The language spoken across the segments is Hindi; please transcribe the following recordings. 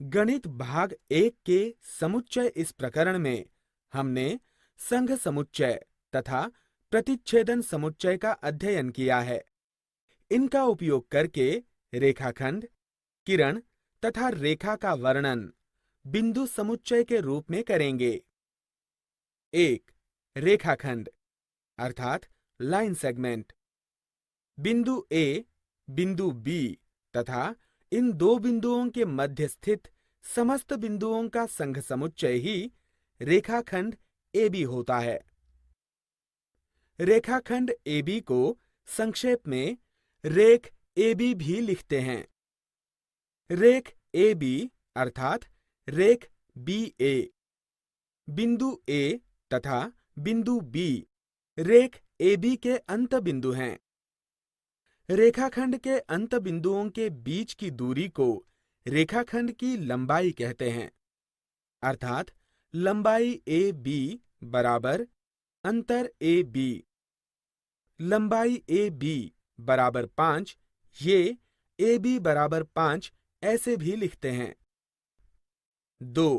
गणित भाग 1 के समुच्चय इस प्रकरण में हमने संघ समुच्चय तथा प्रतिच्छेदन समुच्चय का अध्ययन किया है। इनका उपयोग करके रेखाखंड, किरण तथा रेखा का वर्णन बिंदु समुच्चय के रूप में करेंगे। 1. रेखाखंड अर्थात लाइन सेगमेंट। बिंदु A, बिंदु B तथा इन दो बिंदुओं के मध्य स्थित समस्त बिंदुओं का संघ समुच्चय ही रेखाखंड AB होता है। रेखाखंड AB को संक्षेप में रेख AB भी लिखते हैं। रेख AB अर्थात रेख BA, बिंदु A तथा बिंदु B रेख AB के अंत बिंदु हैं। रेखाखंड के अंत बिंदुओं के बीच की दूरी को रेखाखंड की लंबाई कहते हैं, अर्थात लंबाई AB बराबर अंतर AB। लंबाई AB बराबर 5, ये AB बराबर 5 ऐसे भी लिखते हैं। 2.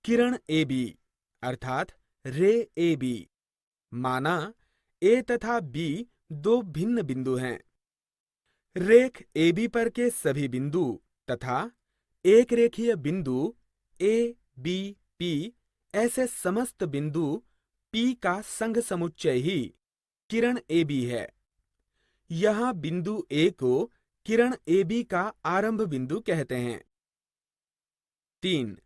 किरण AB अर्थात रे AB। माना A तथा B दो भिन्न बिंदु हैं। रेख AB पर के सभी बिंदु तथा एक रेखीय बिंदु A, B, P ऐसे समस्त बिंदु P का संघ समुच्चय ही किरण AB है। यहां बिंदु A को किरण AB का आरंभ बिंदु कहते हैं। 3.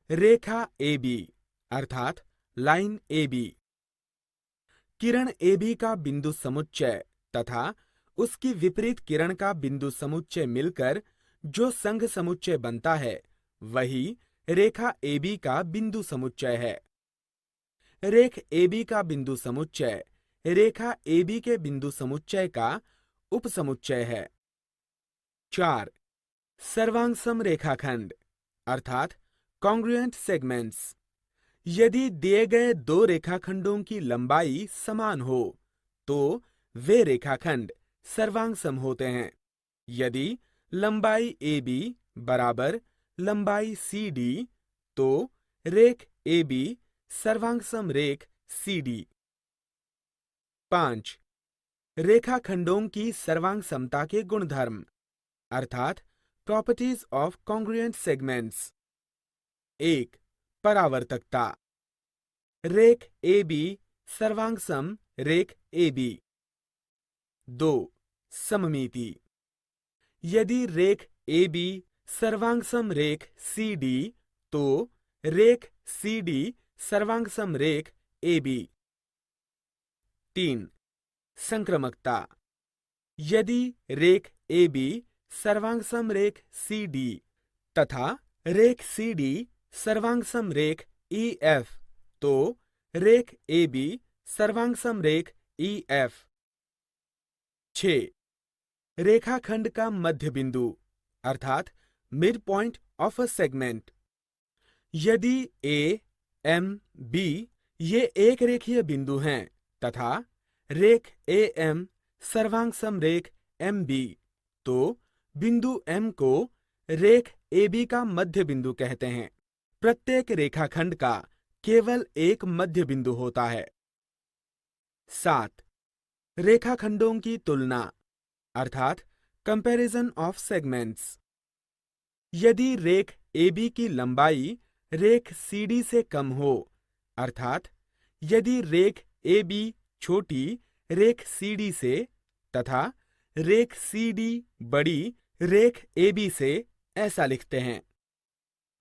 रेखा AB अर्थात लाइन AB। किरण AB का बिंदु समुच्चय तथा उसकी विपरीत किरण का बिंदु समुच्चय मिलकर जो संघ समुच्चय बनता है, वही रेखा AB का बिंदु समुच्चय है। रेख AB का बिंदु समुच्चय रेखा AB के बिंदु समुच्चय का उपसमुच्चय है। 4. सर्वांगसम रेखाखंड अर्थात कॉन्ग्रुएंट सेगमेंट्स। यदि दिए गए दो रेखाखंडों की लंबाई समान हो तो वे रेखाखंड सर्वांगसम होते हैं। यदि लंबाई AB बराबर लंबाई CD तो रेख AB सर्वांगसम रेख CD। 5. रेखाखंडों की सर्वांग समता के गुणधर्म अर्थात प्रॉपर्टीज ऑफ कॉन्ग्रुएंट सेगमेंट्स। 1. परावर्तकता। रेख AB सर्वांगसम रेख AB। 2. सममिति। यदि रेख AB सर्वांगसम रेख CD तो रेख CD सर्वांगसम रेख AB। 3. संक्रमकता। यदि रेख AB सर्वांगसम रेख CD तथा रेख CD सर्वांगसम रेख EF तो रेख AB सर्वांगसम रेख EF। 6. रेखाखंड का मध्य बिंदु अर्थात mid point of a segment. यदि A, M, B ये एक रेखीय बिंदु हैं तथा रेख AM सर्वांगसम रेख MB तो बिंदु M को रेख AB का मध्य बिंदु कहते हैं। प्रत्येक रेखाखंड का केवल एक मध्य बिंदु होता है। 7. रेखाखंडों की तुलना अर्थात कंपैरिजन ऑफ सेगमेंट्स। यदि रेख AB की लंबाई रेख CD से कम हो, अर्थात यदि रेख AB छोटी रेख CD से तथा रेख CD बड़ी रेख AB से, ऐसा लिखते हैं।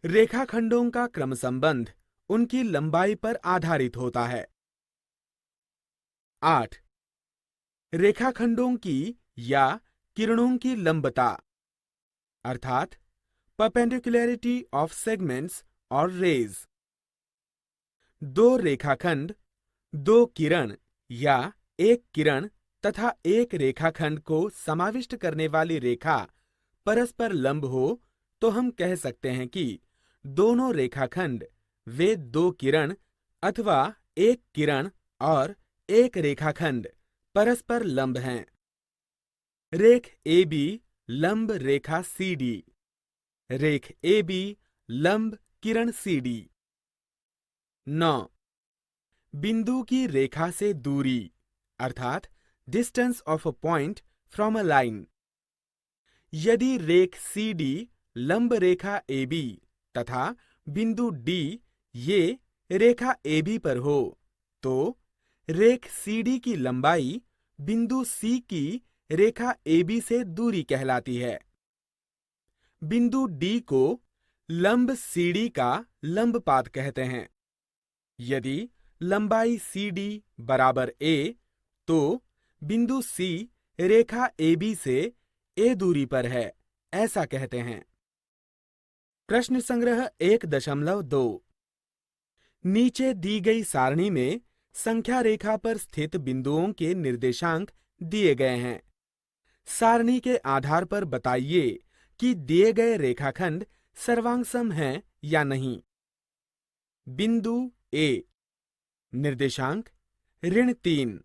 रेखाखंडों का क्रम संबंध उनकी लंबाई पर आधारित होता है। 8. रेखाखंडों की या किरणों की लंबता अर्थात परपेंडिकुलरिटी ऑफ सेगमेंट्स और रेज। दो रेखाखंड, दो किरण या एक किरण तथा एक रेखाखंड को समाविष्ट करने वाली रेखा परस्पर लंब हो तो हम कह सकते हैं कि दोनों रेखाखंड वे दो किरण अथवा एक किरण और एक रेखाखंड परस्पर लंब हैं। रेख AB लंब रेखा CD। रेख AB लंब किरण CD। 9. बिंदु की रेखा से दूरी अर्थात distance of a point from a line. यदि रेख CD लंब रेखा AB तथा बिंदु D ये रेखा AB पर हो, तो रेख CD की लंबाई बिंदु C की रेखा AB से दूरी कहलाती है। बिंदु D को लंब CD का लंबपात कहते हैं। यदि लंबाई CD बराबर A, तो बिंदु C रेखा AB से A दूरी पर है, ऐसा कहते हैं। प्रश्न संग्रह 1.2। नीचे दी गई सारणी में संख्या रेखा पर स्थित बिंदुओं के निर्देशांक दिए गए हैं। सारणी के आधार पर बताइए कि दिए गए रेखाखंड सर्वांगसम हैं या नहीं। बिंदु A निर्देशांक -3।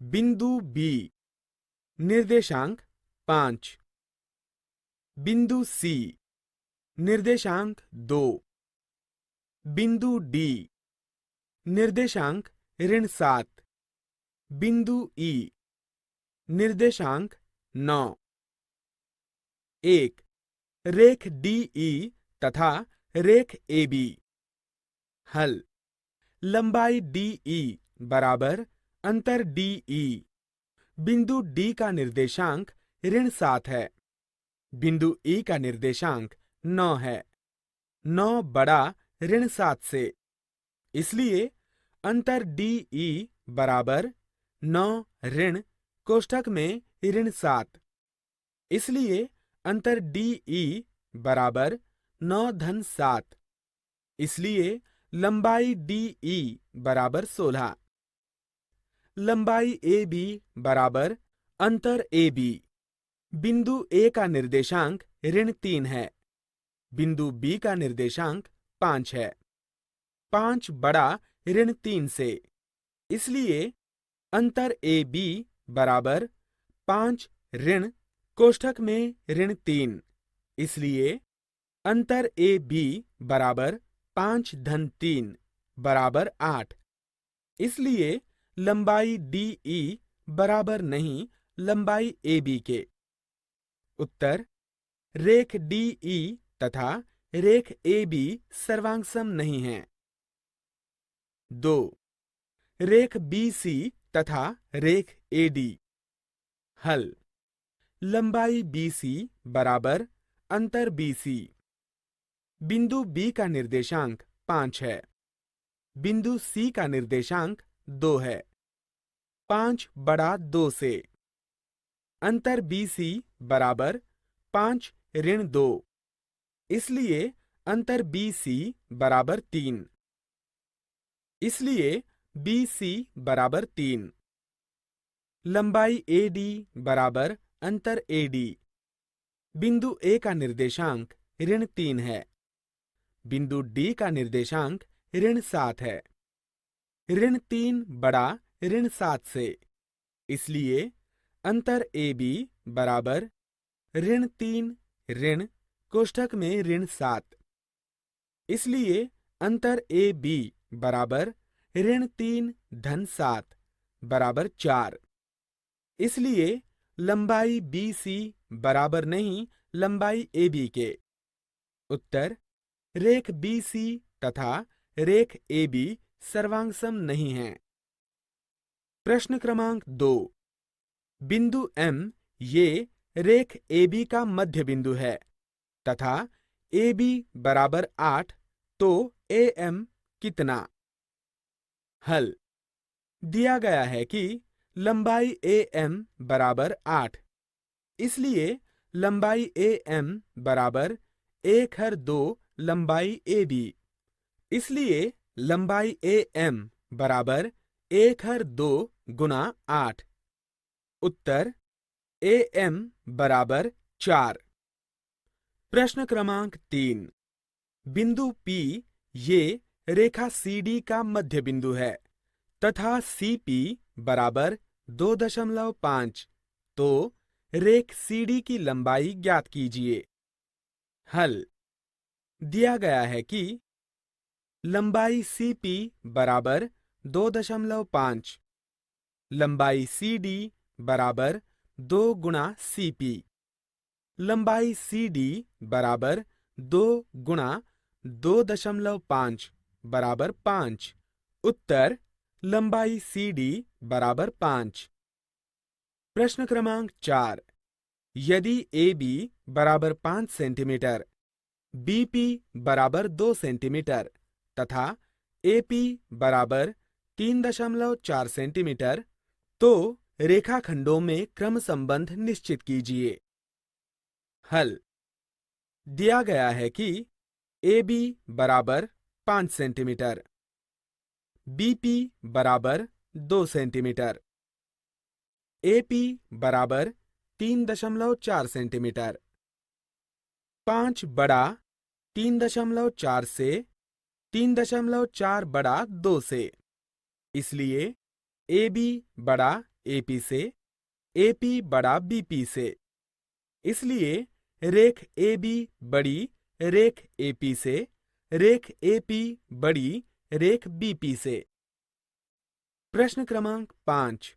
बिंदु B निर्देशांक 5। बिंदु C निर्देशांक 2। बिंदु D निर्देशांक -7। बिंदु E निर्देशांक 9। 1. रेख DE तथा रेख AB। हल। लंबाई DE बराबर अंतर DE। बिंदु D का निर्देशांक -7 है। बिंदु E का निर्देशांक 9 है। 9 बड़ा -7 से, इसलिए अंतर DE बराबर 9 ऋण कोष्ठक में -7। इसलिए अंतर DE बराबर 9-7। इसलिए लंबाई DE बराबर 16। लंबाई AB बराबर अंतर AB। बिंदु A का निर्देशांक -3 है। बिंदु B का निर्देशांक 5 है। 5 बड़ा -3 से, इसलिए अंतर AB बराबर 5 ऋण कोष्ठक में -3। इसलिए अंतर AB बराबर 5-3 बराबर 8। इसलिए लंबाई DE बराबर नहीं लंबाई AB के। उत्तर: रेख DE तथा रेख AB सर्वांगसम नहीं हैं। 2. रेख BC तथा रेख AD। हल। लंबाई BC बराबर अंतर BC। बिंदु B का निर्देशांक 5 है। बिंदु C का निर्देशांक 2 है। 5 बड़ा 2 से, अंतर BC बराबर 5 ऋण 2। इसलिए अंतर BC बराबर 3। इसलिए BC बराबर 3। लंबाई AD बराबर अंतर AD। बिंदु A का निर्देशांक -3 है। बिंदु D का निर्देशांक -7 है। -3 बड़ा -7 से, इसलिए अंतर AB बराबर -3 ऋण कोष्ठक में -7। इसलिए अंतर AB बराबर -3-7 बराबर 4। इसलिए लंबाई BC बराबर नहीं लंबाई AB के। उत्तर: रेख BC तथा रेख AB सर्वांगसम नहीं हैं। प्रश्न क्रमांक 2। बिंदु M ये रेख AB का मध्य बिंदु है तथा AB बराबर 8, तो AM कितना? हल। दिया गया है कि लंबाई AM बराबर 8। इसलिए लंबाई AM बराबर 1/2 लंबाई AB। इसलिए लंबाई AM बराबर 1/2 गुना 8। उत्तर: AM बराबर 4। प्रश्न क्रमांक 3। बिंदु P ये रेखा CD का मध्य बिंदु है तथा CP बराबर 2.5, तो रेख CD की लंबाई ज्ञात कीजिए। हल दिया गया है कि लंबाई CP बराबर 2.5, लंबाई CD बराबर 2 गुणा CP, लंबाई CD बराबर 2 गुणा 2.5 बराबर 5। उत्तर लंबाई CD बराबर 5। प्रश्न क्रमांक 4। यदि AB बराबर 5 सेंटीमीटर, BP बराबर 2 सेंटीमीटर तथा AP बराबर 3.4 सेंटीमीटर, तो रेखाखंडों में क्रम संबंध निश्चित कीजिए। हल दिया गया है कि AB बराबर 5 सेंटीमीटर, BP बराबर 2 सेंटीमीटर, AP बराबर 3.4 सेंटीमीटर। 5 बड़ा 3.4 से, 3.4 बड़ा 2 से, इसलिए AB बड़ा AP से, AP बड़ा BP से, इसलिए रेख AB बड़ी रेख AP से, रेख AP बड़ी रेख BP से। प्रश्न क्रमांक 5।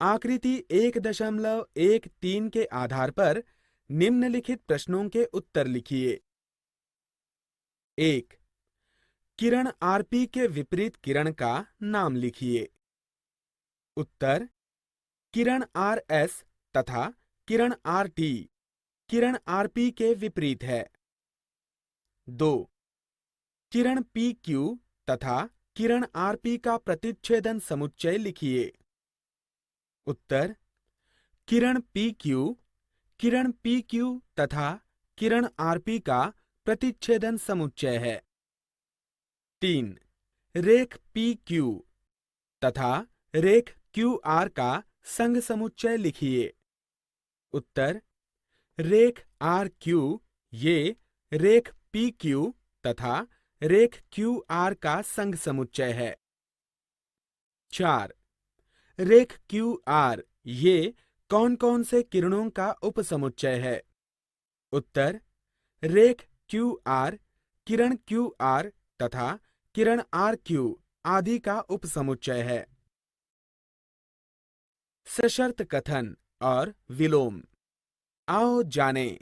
आकृति 1.13 के आधार पर निम्नलिखित प्रश्नों के उत्तर लिखिए। 1. किरण RP के विपरीत किरण का नाम लिखिए। उत्तर किरण RS तथा किरण RT किरण RP के विपरीत है। 2. किरण PQ तथा किरण RP का प्रतिच्छेदन समुच्चय लिखिए। उत्तर किरण PQ तथा किरण RP का प्रतिच्छेदन समुच्चय है। 3. रेख PQ तथा रेख QR का संघ समुच्चय लिखिए। उत्तर रेख RQ ये रेख PQ तथा रेख QR का संघ समुच्चय है। 4. रेख QR ये कौन कौन से किरणों का उपसमुच्चय है? उत्तर रेख QR किरण QR तथा किरण RQ आदि का उपसमुच्चय है। सशर्त कथन और विलोम। आओ जानें।